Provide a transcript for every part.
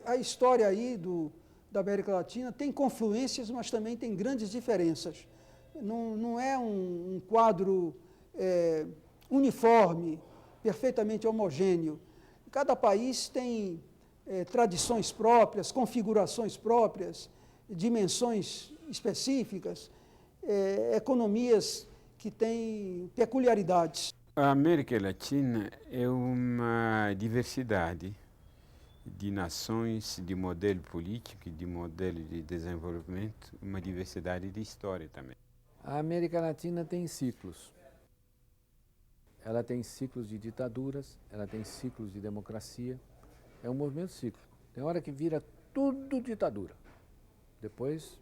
A história aí da América Latina tem confluências, mas também tem grandes diferenças. Não é um quadro uniforme, perfeitamente homogêneo. Cada país tem tradições próprias, configurações próprias, dimensões específicas, economias que têm peculiaridades. A América Latina é uma diversidade de nações, de modelo político, de modelo de desenvolvimento, uma diversidade de história também. A América Latina tem ciclos. Ela tem ciclos de ditaduras, ela tem ciclos de democracia. É um movimento cíclico. Tem hora que vira tudo ditadura. Depois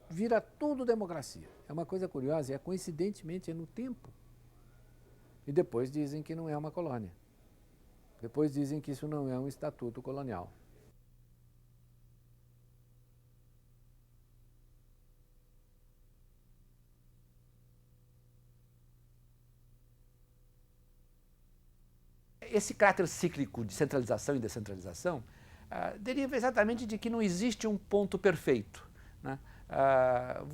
vira tudo democracia. É uma coisa curiosa, e coincidentemente é no tempo. E depois dizem que não é uma colônia. Depois dizem que isso não é um estatuto colonial. Esse caráter cíclico de centralização e descentralização deriva exatamente de que não existe um ponto perfeito, né?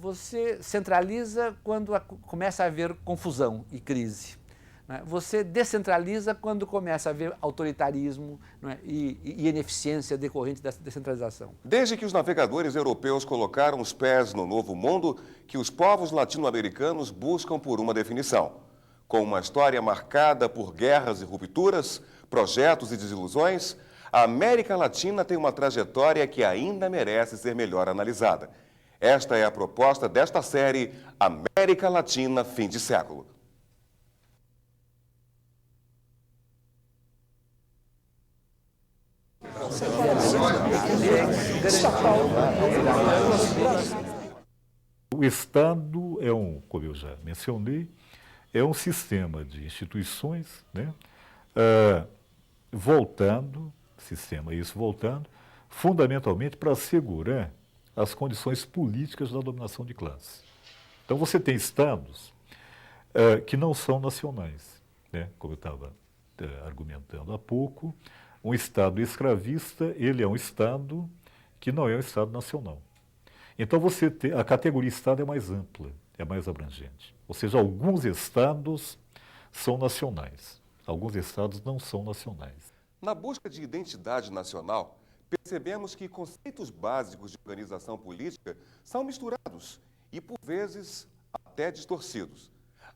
Você centraliza quando começa a haver confusão e crise. Você descentraliza quando começa a haver autoritarismo, né, e ineficiência decorrente dessa descentralização. Desde que os navegadores europeus colocaram os pés no Novo Mundo, que os povos latino-americanos buscam por uma definição. Com uma história marcada por guerras e rupturas, projetos e desilusões, a América Latina tem uma trajetória que ainda merece ser melhor analisada. Esta é a proposta desta série América Latina Fim de Século. O Estado como eu já mencionei, é um sistema de instituições, né, voltando fundamentalmente para assegurar as condições políticas da dominação de classes. Então você tem estados que não são nacionais, né, como eu estava argumentando há pouco. Um Estado escravista, ele é um Estado que não é um Estado nacional. Então a categoria Estado é mais ampla, é mais abrangente. Ou seja, alguns Estados são nacionais, alguns Estados não são nacionais. Na busca de identidade nacional, percebemos que conceitos básicos de organização política são misturados e, por vezes, até distorcidos.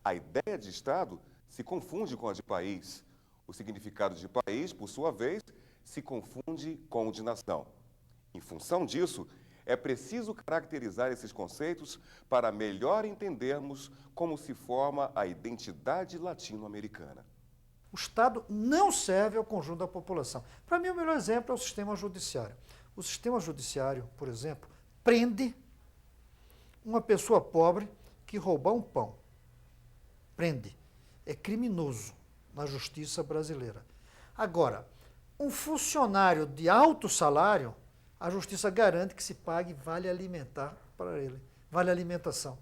A ideia de Estado se confunde com a de país. O significado de país, por sua vez, se confunde com o de nação. Em função disso, é preciso caracterizar esses conceitos para melhor entendermos como se forma a identidade latino-americana. O Estado não serve ao conjunto da população. Para mim, o melhor exemplo é o sistema judiciário. O sistema judiciário, por exemplo, prende uma pessoa pobre que roubar um pão. Prende. É criminoso na justiça brasileira. Agora, um funcionário de alto salário, a justiça garante que se pague vale alimentar para ele, vale alimentação.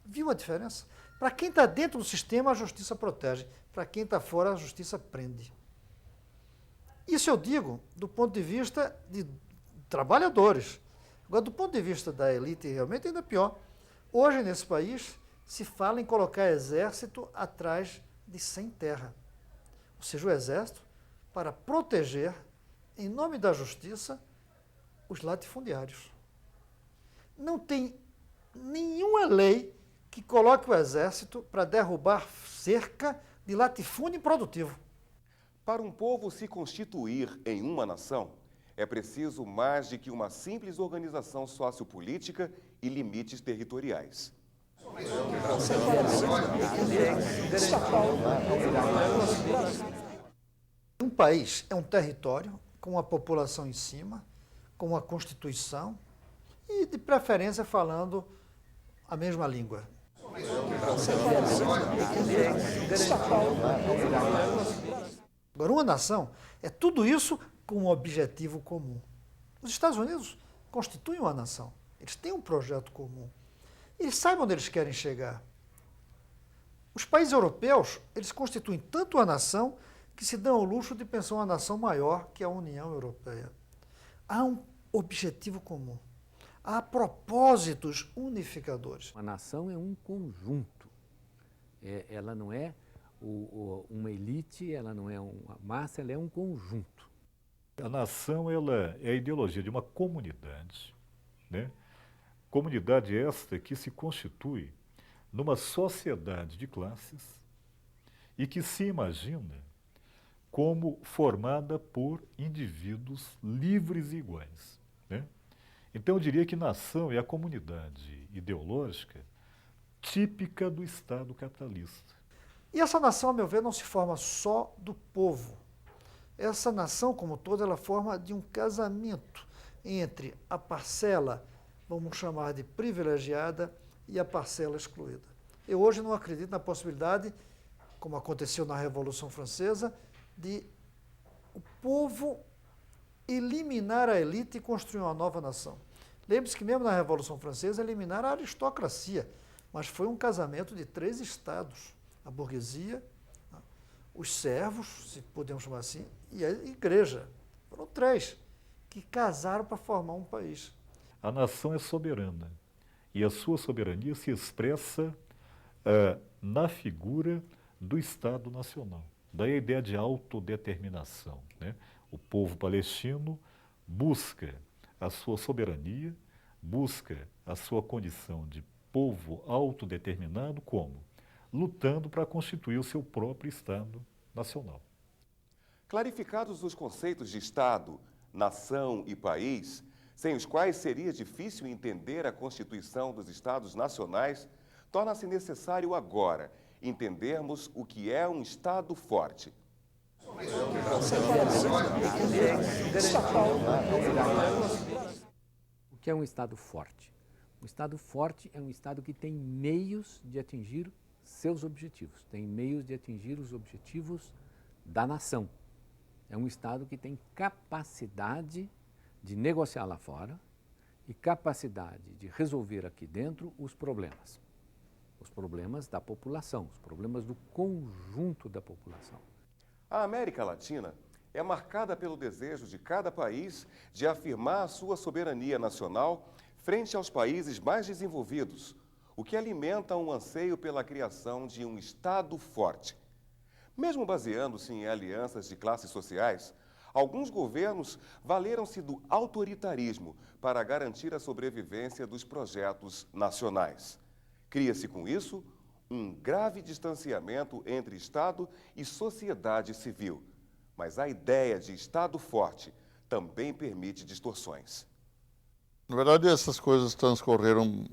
Viu a diferença? Para quem está dentro do sistema, a justiça protege. Para quem está fora, a justiça prende. Isso eu digo do ponto de vista de trabalhadores. Agora, do ponto de vista da elite, realmente ainda pior. Hoje, nesse país, se fala em colocar exército atrás de sem terra. Ou seja, o exército para proteger, em nome da justiça, os latifundiários. Não tem nenhuma lei que coloque o exército para derrubar cerca de latifúndio improdutivo. Para um povo se constituir em uma nação, é preciso mais de que uma simples organização sociopolítica e limites territoriais. Um país é um território com uma população em cima, com uma constituição e, de preferência, falando a mesma língua. Agora, uma nação é tudo isso com um objetivo comum. Os Estados Unidos constituem uma nação. Eles têm um projeto comum. Eles sabem onde eles querem chegar. Os países europeus, eles constituem tanto uma nação que se dão ao luxo de pensar uma nação maior que a União Europeia. há um objetivo comum, há propósitos unificadores. Uma nação é um conjunto, ela não é uma elite, ela não é uma massa, ela é um conjunto. A nação ela é a ideologia de uma comunidade, né? Comunidade esta que se constitui numa sociedade de classes e que se imagina como formada por indivíduos livres e iguais, né? Então eu diria que nação é a comunidade ideológica típica do Estado capitalista. E essa nação, a meu ver, não se forma só do povo. Essa nação, como toda, ela forma de um casamento entre a parcela, vamos chamar de privilegiada, e a parcela excluída. Eu hoje não acredito na possibilidade, como aconteceu na Revolução Francesa, de o povo eliminar a elite e construir uma nova nação. Lembre-se que mesmo na Revolução Francesa eliminaram a aristocracia, mas foi um casamento de 3 estados, a burguesia, os servos, se podemos chamar assim, e a igreja. Foram 3 que casaram para formar um país. A nação é soberana e a sua soberania se expressa na figura do Estado Nacional. Daí a ideia de autodeterminação, né? O povo palestino busca a sua soberania, busca a sua condição de povo autodeterminado como? Lutando para constituir o seu próprio Estado Nacional. Clarificados os conceitos de Estado, nação e país, sem os quais seria difícil entender a constituição dos Estados nacionais, torna-se necessário agora entendermos o que é um Estado forte. O que é um Estado forte? Um Estado forte é um Estado que tem meios de atingir seus objetivos, tem meios de atingir os objetivos da nação. É um Estado que tem capacidade de negociar lá fora e capacidade de resolver aqui dentro os problemas da população, os problemas do conjunto da população. A América Latina é marcada pelo desejo de cada país de afirmar a sua soberania nacional frente aos países mais desenvolvidos, o que alimenta um anseio pela criação de um Estado forte. Mesmo baseando-se em alianças de classes sociais, alguns governos valeram-se do autoritarismo para garantir a sobrevivência dos projetos nacionais. Cria-se com isso um grave distanciamento entre Estado e sociedade civil. Mas a ideia de Estado forte também permite distorções. Na verdade, essas coisas transcorreram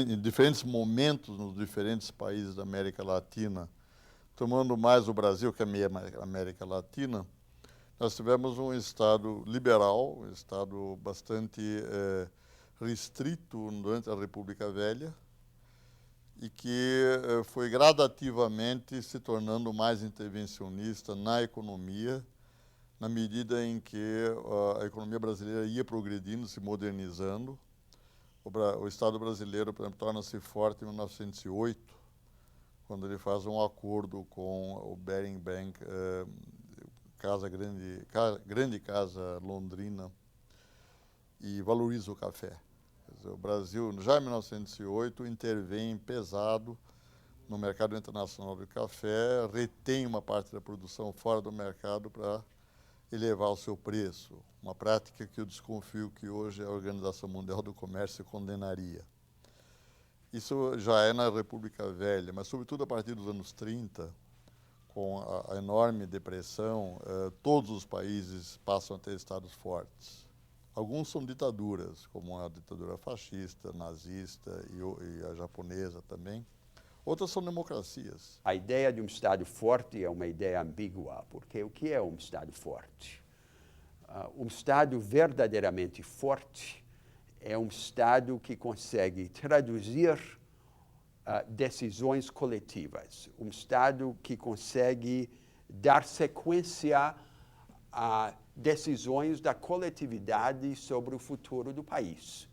em diferentes momentos nos diferentes países da América Latina. Tomando mais o Brasil, que é a América Latina, nós tivemos um Estado liberal, um Estado bastante restrito durante a República Velha, e que foi gradativamente se tornando mais intervencionista na economia, na medida em que a economia brasileira ia progredindo, se modernizando. O Estado brasileiro, por exemplo, torna-se forte em 1908, quando ele faz um acordo com o Baring Bank, grande casa londrina, e valoriza o café. O Brasil, já em 1908, intervém pesado no mercado internacional do café, retém uma parte da produção fora do mercado para elevar o seu preço, uma prática que eu desconfio que hoje a Organização Mundial do Comércio condenaria. Isso já é na República Velha, mas sobretudo a partir dos anos 30, com a enorme depressão, todos os países passam a ter estados fortes. Alguns são ditaduras, como a ditadura fascista, nazista e a japonesa também. Outras são democracias. A ideia de um Estado forte é uma ideia ambígua, porque o que é um Estado forte? Um Estado verdadeiramente forte é um Estado que consegue traduzir decisões coletivas, um Estado que consegue dar sequência a decisões da coletividade sobre o futuro do país.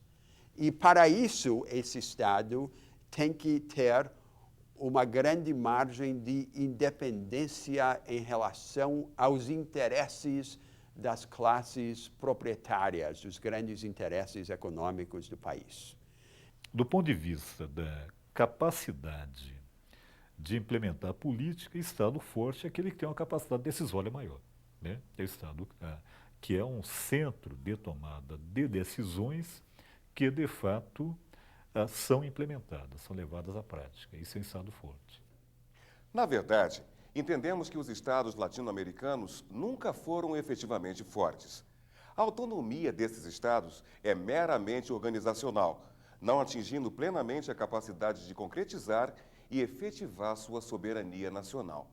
E para isso, esse Estado tem que ter uma grande margem de independência em relação aos interesses das classes proprietárias, dos grandes interesses econômicos do país. Do ponto de vista da capacidade de implementar a política, Estado forte é aquele que tem uma capacidade decisória maior, né? É o Estado que é um centro de tomada de decisões que, de fato, são implementadas, são levadas à prática. Isso é um Estado forte. Na verdade, entendemos que os estados latino-americanos nunca foram efetivamente fortes. A autonomia desses estados é meramente organizacional, não atingindo plenamente a capacidade de concretizar e efetivar sua soberania nacional.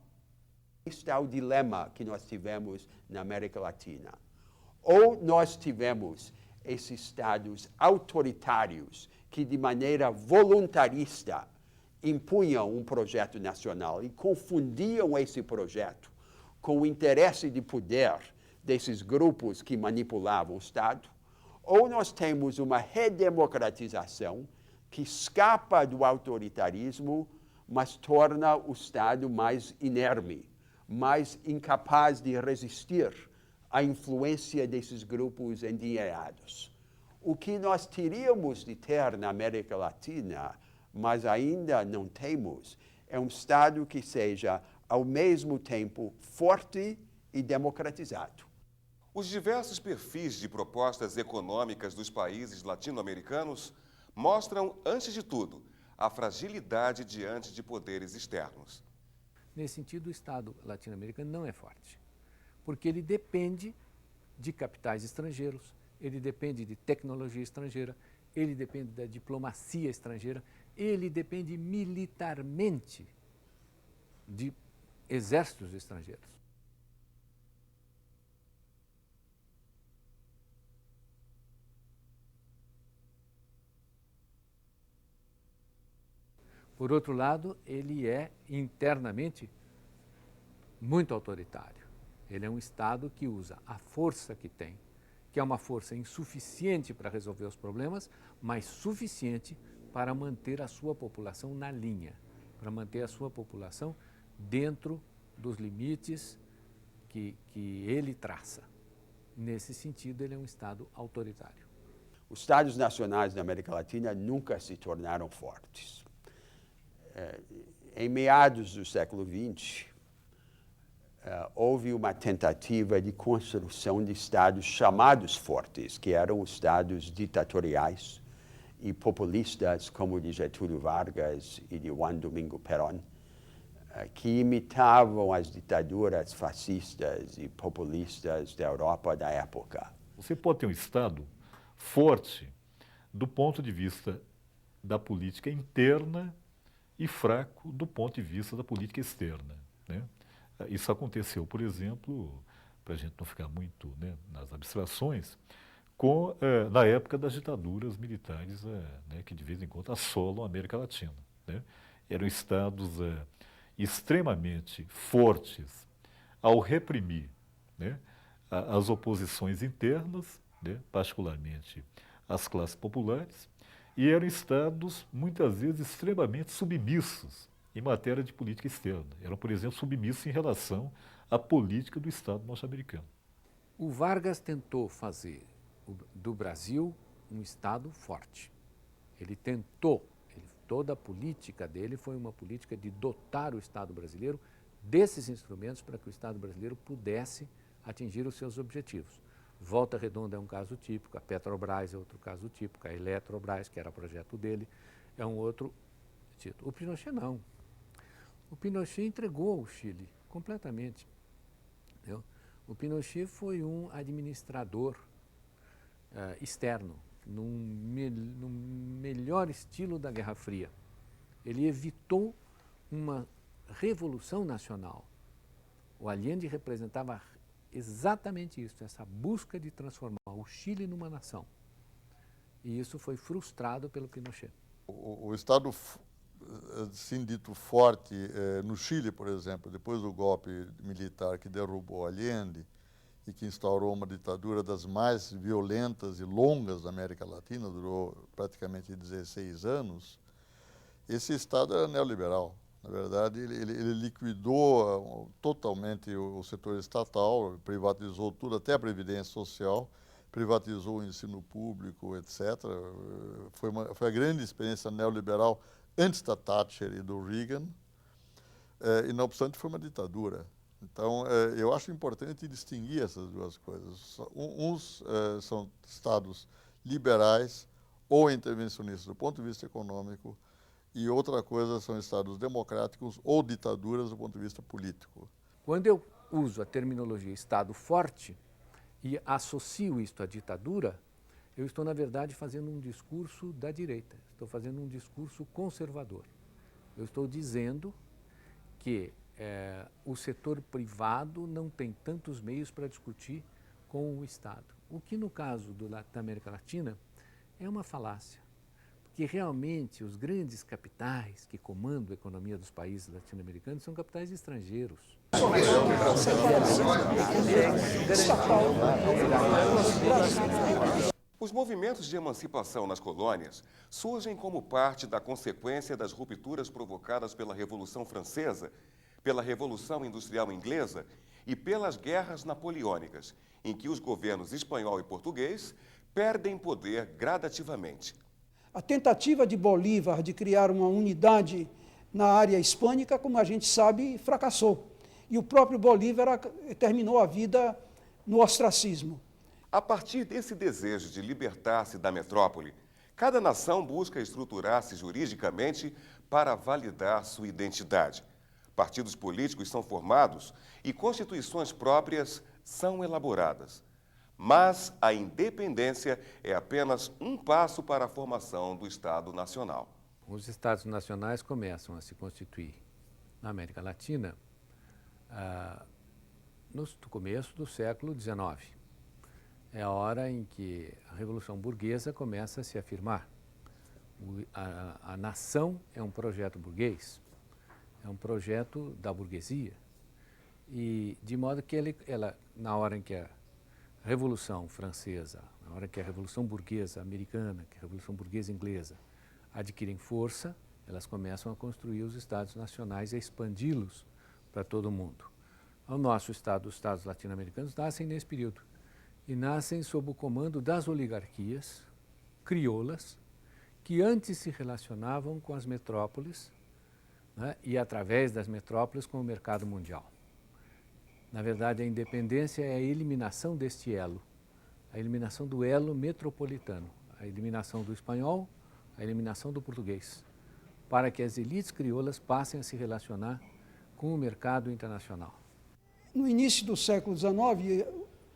Este é o dilema que nós tivemos na América Latina. Ou nós tivemos esses estados autoritários que, de maneira voluntarista, impunham um projeto nacional e confundiam esse projeto com o interesse de poder desses grupos que manipulavam o Estado, ou nós temos uma redemocratização que escapa do autoritarismo, mas torna o Estado mais inerme, mais incapaz de resistir à influência desses grupos endinheirados. O que nós teríamos de ter na América Latina, mas ainda não temos, é um Estado que seja, ao mesmo tempo, forte e democratizado. Os diversos perfis de propostas econômicas dos países latino-americanos mostram, antes de tudo, a fragilidade diante de poderes externos. Nesse sentido, o Estado latino-americano não é forte, porque ele depende de capitais estrangeiros, ele depende de tecnologia estrangeira, ele depende da diplomacia estrangeira, ele depende militarmente de exércitos estrangeiros. Por outro lado, ele é internamente muito autoritário. Ele é um Estado que usa a força que tem, que é uma força insuficiente para resolver os problemas, mas suficiente para manter a sua população na linha, para manter a sua população dentro dos limites que ele traça. Nesse sentido, ele é um Estado autoritário. Os Estados nacionais da América Latina nunca se tornaram fortes. Em meados do século XX, houve uma tentativa de construção de estados chamados fortes, que eram os estados ditatoriais e populistas, como de Getúlio Vargas e de Juan Domingo Perón, que imitavam as ditaduras fascistas e populistas da Europa da época. Você pode ter um Estado forte do ponto de vista da política interna e fraco do ponto de vista da política externa, né? Isso aconteceu, por exemplo, para a gente não ficar muito, né, nas abstrações, na época das ditaduras militares, né, que de vez em quando assolam a América Latina, né? Eram estados extremamente fortes ao reprimir, né, as oposições internas, né, particularmente as classes populares, e eram estados, muitas vezes, extremamente submissos em matéria de política externa. Eram, por exemplo, submissos em relação à política do Estado norte-americano. O Vargas tentou fazer do Brasil um Estado forte. Ele tentou, toda a política dele foi uma política de dotar o Estado brasileiro desses instrumentos para que o Estado brasileiro pudesse atingir os seus objetivos. Volta Redonda é um caso típico, a Petrobras é outro caso típico, a Eletrobras, que era o projeto dele, é um outro título. O Pinochet não. O Pinochet entregou o Chile completamente. Entendeu? O Pinochet foi um administrador externo, no melhor estilo da Guerra Fria. Ele evitou uma revolução nacional. O Allende representava exatamente isso, essa busca de transformar o Chile numa nação. E isso foi frustrado pelo Pinochet. O Estado, assim dito, forte no Chile, por exemplo, depois do golpe militar que derrubou Allende e que instaurou uma ditadura das mais violentas e longas da América Latina, durou praticamente 16 anos, esse Estado era neoliberal, Na verdade, ele liquidou totalmente o setor estatal, privatizou tudo, até a Previdência Social, privatizou o ensino público, etc. Foi a grande experiência neoliberal antes da Thatcher e do Reagan, e não obstante foi uma ditadura. Então, eu acho importante distinguir essas duas coisas. Uns são estados liberais ou intervencionistas do ponto de vista econômico, e outra coisa são estados democráticos ou ditaduras do ponto de vista político. Quando eu uso a terminologia Estado forte e associo isto à ditadura, eu estou, na verdade, fazendo um discurso da direita, estou fazendo um discurso conservador. Eu estou dizendo que o setor privado não tem tantos meios para discutir com o Estado. O que, no caso da América Latina, é uma falácia. Porque realmente os grandes capitais que comandam a economia dos países latino-americanos são capitais estrangeiros. Os movimentos de emancipação nas colônias surgem como parte da consequência das rupturas provocadas pela Revolução Francesa, pela Revolução Industrial Inglesa e pelas guerras napoleônicas, em que os governos espanhol e português perdem poder gradativamente. A tentativa de Bolívar de criar uma unidade na área hispânica, como a gente sabe, fracassou. E o próprio Bolívar terminou a vida no ostracismo. A partir desse desejo de libertar-se da metrópole, cada nação busca estruturar-se juridicamente para validar sua identidade. Partidos políticos são formados e constituições próprias são elaboradas. Mas a independência é apenas um passo para a formação do Estado Nacional. Os Estados nacionais começam a se constituir na América Latina no começo do século XIX. É a hora em que a Revolução Burguesa começa a se afirmar. A nação é um projeto burguês, é um projeto da burguesia. E de modo que ela na hora em que a Revolução Francesa, na hora que a Revolução Burguesa Americana, que a Revolução Burguesa Inglesa adquirem força, elas começam a construir os Estados nacionais e a expandi-los para todo o mundo. O nosso Estado, os Estados latino-americanos, nascem nesse período e nascem sob o comando das oligarquias crioulas que antes se relacionavam com as metrópoles, né, e através das metrópoles com o mercado mundial. Na verdade, a independência é a eliminação deste elo, a eliminação do elo metropolitano, a eliminação do espanhol, a eliminação do português, para que as elites crioulas passem a se relacionar com o mercado internacional. No início do século XIX,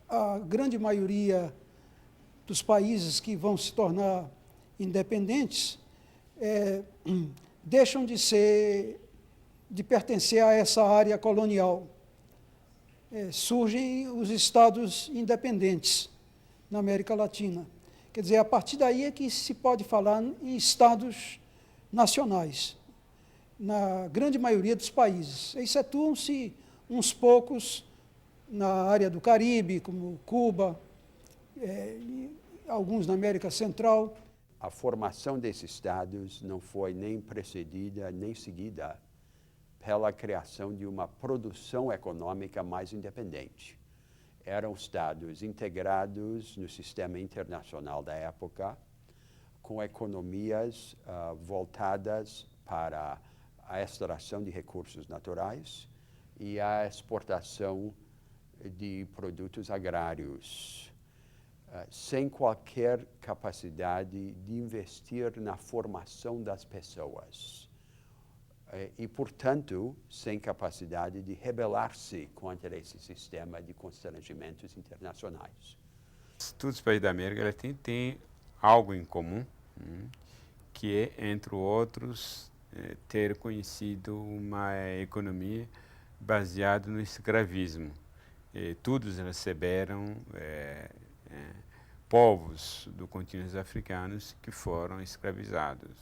a grande maioria dos países que vão se tornar independentes deixam de pertencer a essa área colonial. Surgem os estados independentes na América Latina. Quer dizer, a partir daí é que se pode falar em estados nacionais, na grande maioria dos países. Excetuam-se uns poucos na área do Caribe, como Cuba, e alguns na América Central. A formação desses estados não foi nem precedida nem seguida pela criação de uma produção econômica mais independente. Eram estados integrados no sistema internacional da época, com economias voltadas para a extração de recursos naturais e a exportação de produtos agrários, sem qualquer capacidade de investir na formação das pessoas. E, portanto, sem capacidade de rebelar-se contra esse sistema de constrangimentos internacionais. Todos os países da América Latina têm algo em comum, que é, entre outros, ter conhecido uma economia baseada no escravismo. Todos receberam povos do continente africanos que foram escravizados.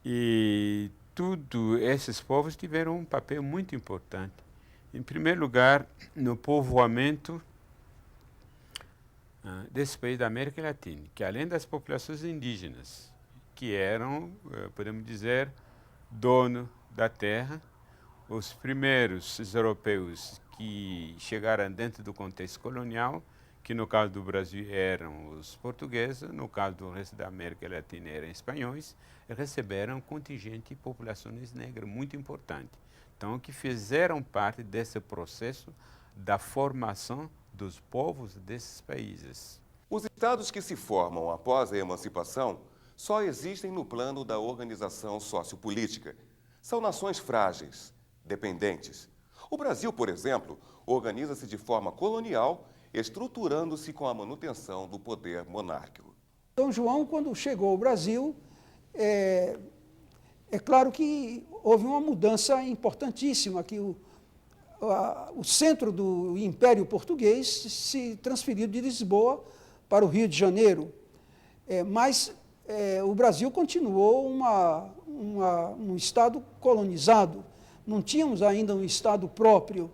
E todos esses povos tiveram um papel muito importante. Em primeiro lugar, no povoamento desse país da América Latina, que além das populações indígenas, que eram, podemos dizer, dono da Terra. Os primeiros europeus que chegaram dentro do contexto colonial, que no caso do Brasil eram os portugueses, no caso do resto da América Latina eram espanhóis, receberam um contingente de populações negras muito importante. Então, que fizeram parte desse processo da formação dos povos desses países. Os estados que se formam após a emancipação só existem no plano da organização sociopolítica. São nações frágeis, dependentes. O Brasil, por exemplo, organiza-se de forma colonial, estruturando-se com a manutenção do poder monárquico. Dom João, quando chegou ao Brasil, é claro que houve uma mudança importantíssima, que o centro do Império Português se transferiu de Lisboa para o Rio de Janeiro. Mas o Brasil continuou um Estado colonizado. Não tínhamos ainda um Estado próprio.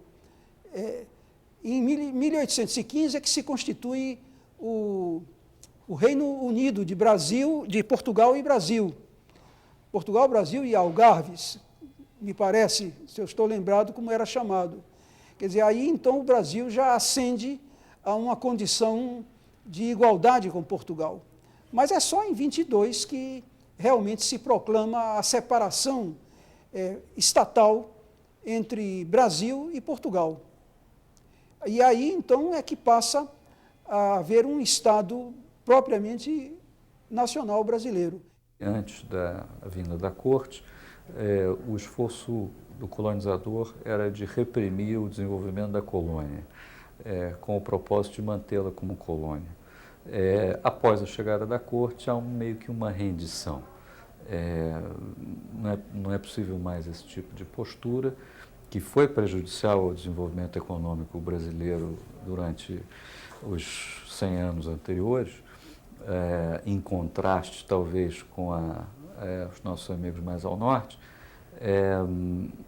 Em 1815 é que se constitui o Reino Unido de Portugal e Brasil. Portugal, Brasil e Algarves, me parece, se eu estou lembrado como era chamado. Quer dizer, aí então o Brasil já ascende a uma condição de igualdade com Portugal. Mas é só em 22 que realmente se proclama a separação estatal entre Brasil e Portugal. E aí então é que passa a haver um Estado propriamente nacional brasileiro. Antes da vinda da corte, o esforço do colonizador era de reprimir o desenvolvimento da colônia, com o propósito de mantê-la como colônia. Após a chegada da corte, há meio que uma rendição. Não é possível mais esse tipo de postura, que foi prejudicial ao desenvolvimento econômico brasileiro durante os 100 anos anteriores, em contraste, talvez, com os nossos amigos mais ao norte.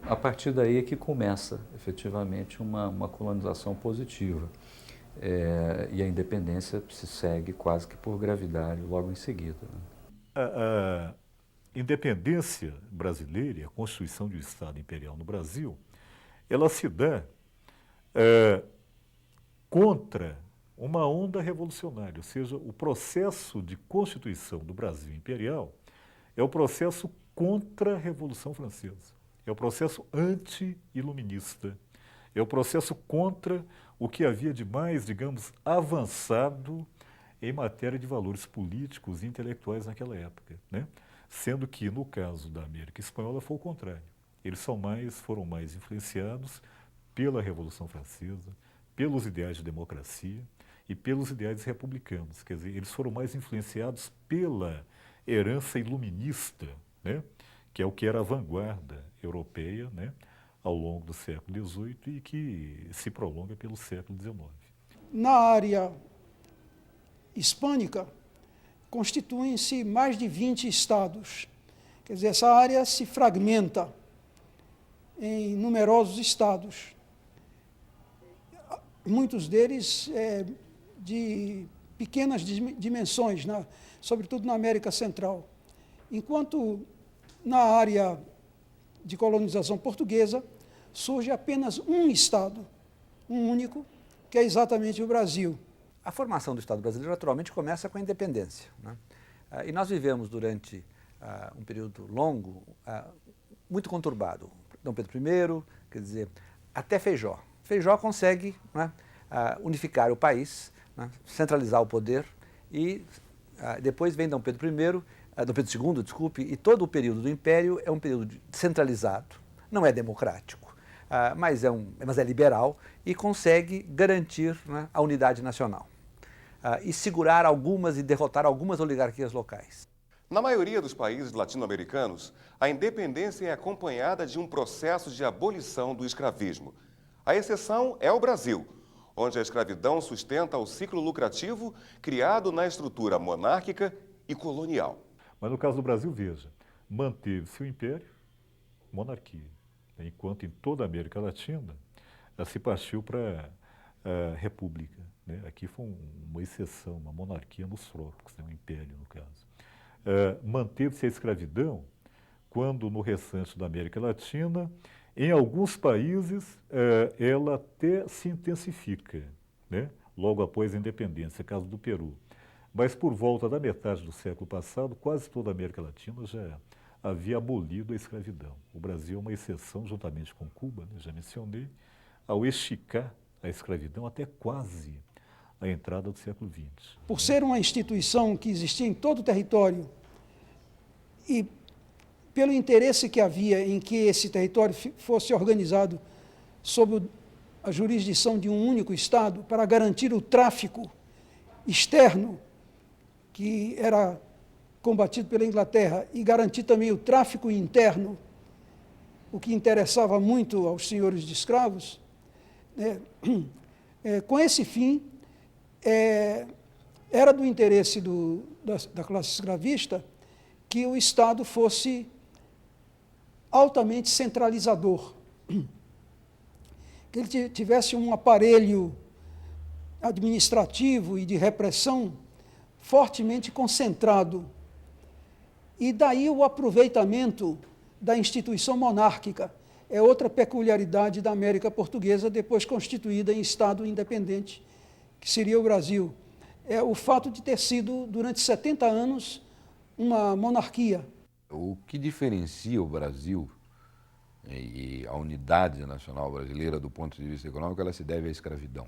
A partir daí é que começa, efetivamente, uma colonização positiva. E a independência se segue quase que por gravidade logo em seguida. A independência brasileira e a constituição de um Estado imperial no Brasil, ela se dá contra uma onda revolucionária, ou seja, o processo de constituição do Brasil imperial é o processo contra a Revolução Francesa, é o processo anti-iluminista, é o processo contra o que havia de mais, digamos, avançado em matéria de valores políticos e intelectuais naquela época, né? Sendo que, no caso da América Espanhola, foi o contrário. Eles foram mais influenciados pela Revolução Francesa, pelos ideais de democracia e pelos ideais republicanos. Quer dizer, eles foram mais influenciados pela herança iluminista, né? Que é o que era a vanguarda europeia, né? Ao longo do século XVIII e que se prolonga pelo século XIX. Na área hispânica, constituem-se mais de 20 estados. Quer dizer, essa área se fragmenta em numerosos estados. Muitos deles de pequenas dimensões, sobretudo na América Central. Enquanto na área de colonização portuguesa surge apenas um estado, um único, que é exatamente o Brasil. A formação do Estado brasileiro, naturalmente, começa com a independência, né? E nós vivemos durante um período longo, muito conturbado. Dom Pedro I, quer dizer, até Feijó. Feijó consegue, né, unificar o país, né, centralizar o poder e depois vem Dom Pedro II, desculpe, e todo o período do Império é um período centralizado, não é democrático, mas é liberal e consegue garantir, né, a unidade nacional e segurar algumas e derrotar algumas oligarquias locais. Na maioria dos países latino-americanos, a independência é acompanhada de um processo de abolição do escravismo. A exceção é o Brasil, onde a escravidão sustenta o ciclo lucrativo criado na estrutura monárquica e colonial. Mas no caso do Brasil, veja, manteve-se o império, monarquia, enquanto em toda a América Latina se partiu para a república, né? Aqui foi uma exceção, uma monarquia nos trópicos, né? Um império no caso. Manteve-se a escravidão quando no restante da América Latina, em alguns países, ela até se intensifica, né? Logo após a independência, caso do Peru. Mas por volta da metade do século passado, quase toda a América Latina já havia abolido a escravidão. O Brasil é uma exceção, juntamente com Cuba, né, já mencionei, ao esticar a escravidão até quase a entrada do século XX. Por ser uma instituição que existia em todo o território e pelo interesse que havia em que esse território fosse organizado sob a jurisdição de um único Estado para garantir o tráfico externo que era combatido pela Inglaterra e garantir também o tráfico interno, o que interessava muito aos senhores de escravos, com esse fim, era do interesse da classe escravista que o Estado fosse altamente centralizador, que ele tivesse um aparelho administrativo e de repressão fortemente concentrado. E daí o aproveitamento da instituição monárquica. É outra peculiaridade da América Portuguesa, depois constituída em Estado independente, que seria o Brasil. É o fato de ter sido, durante 70 anos, uma monarquia. O que diferencia o Brasil e a unidade nacional brasileira do ponto de vista econômico, ela se deve à escravidão.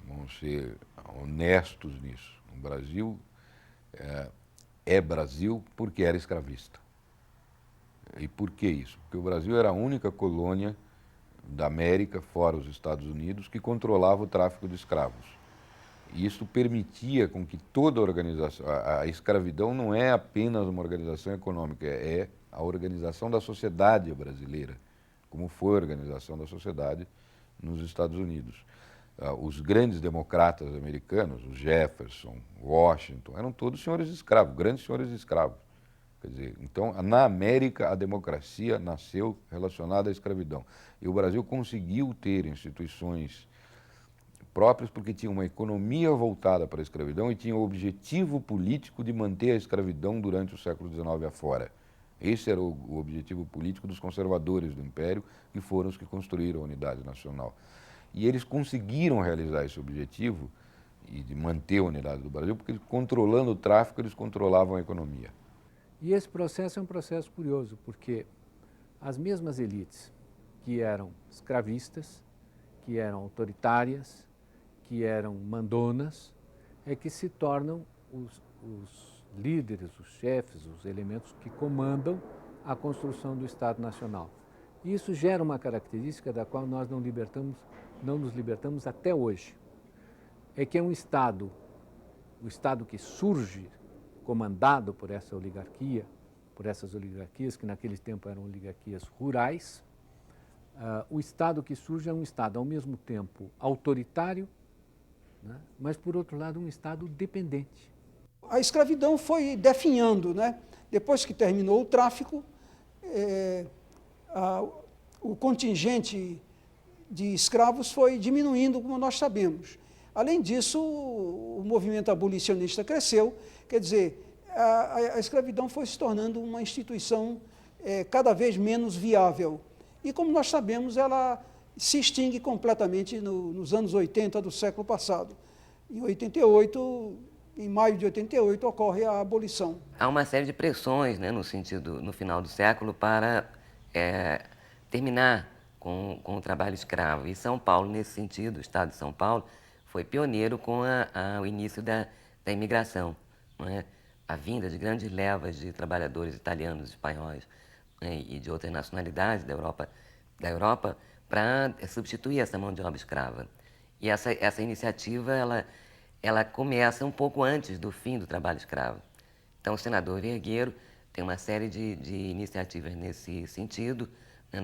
Vamos ser honestos nisso. O Brasil é Brasil porque era escravista. E por que isso? Porque o Brasil era a única colônia da América, fora os Estados Unidos, que controlava o tráfico de escravos. E isso permitia com que toda a organização... A escravidão não é apenas uma organização econômica, é a organização da sociedade brasileira, como foi a organização da sociedade nos Estados Unidos. Os grandes democratas americanos, o Jefferson, Washington, eram todos senhores escravos, grandes senhores escravos. Quer dizer, então, na América, a democracia nasceu relacionada à escravidão. E o Brasil conseguiu ter instituições próprias porque tinha uma economia voltada para a escravidão e tinha o objetivo político de manter a escravidão durante o século XIX afora. Esse era o objetivo político dos conservadores do Império, que foram os que construíram a unidade nacional. E eles conseguiram realizar esse objetivo e de manter a unidade do Brasil, porque controlando o tráfico, eles controlavam a economia. E esse processo é um processo curioso, porque as mesmas elites que eram escravistas, que eram autoritárias, que eram mandonas, é que se tornam os líderes, os chefes, os elementos que comandam a construção do Estado Nacional. E isso gera uma característica da qual nós não nos libertamos até hoje. É que é um Estado, o Estado que surge comandado por essa oligarquia, por essas oligarquias que naquele tempo eram oligarquias rurais, o Estado que surge é um Estado ao mesmo tempo autoritário, né, mas por outro lado um Estado dependente. A escravidão foi definhando, né? Depois que terminou o tráfico, o contingente de escravos foi diminuindo, como nós sabemos. Além disso, o movimento abolicionista cresceu, quer dizer, a escravidão foi se tornando uma instituição cada vez menos viável. E, como nós sabemos, ela se extingue completamente nos anos 80 do século passado. Em 88, em maio de 88, ocorre a abolição. Há uma série de pressões, né, no final do século, para terminar com o trabalho escravo. E São Paulo, nesse sentido, o Estado de São Paulo, foi pioneiro com o início da imigração, não é? A vinda de grandes levas de trabalhadores italianos, espanhóis, né, e de outras nacionalidades da Europa para substituir essa mão de obra escrava. E essa iniciativa ela começa um pouco antes do fim do trabalho escravo. Então, o senador Vergueiro tem uma série de iniciativas nesse sentido, né,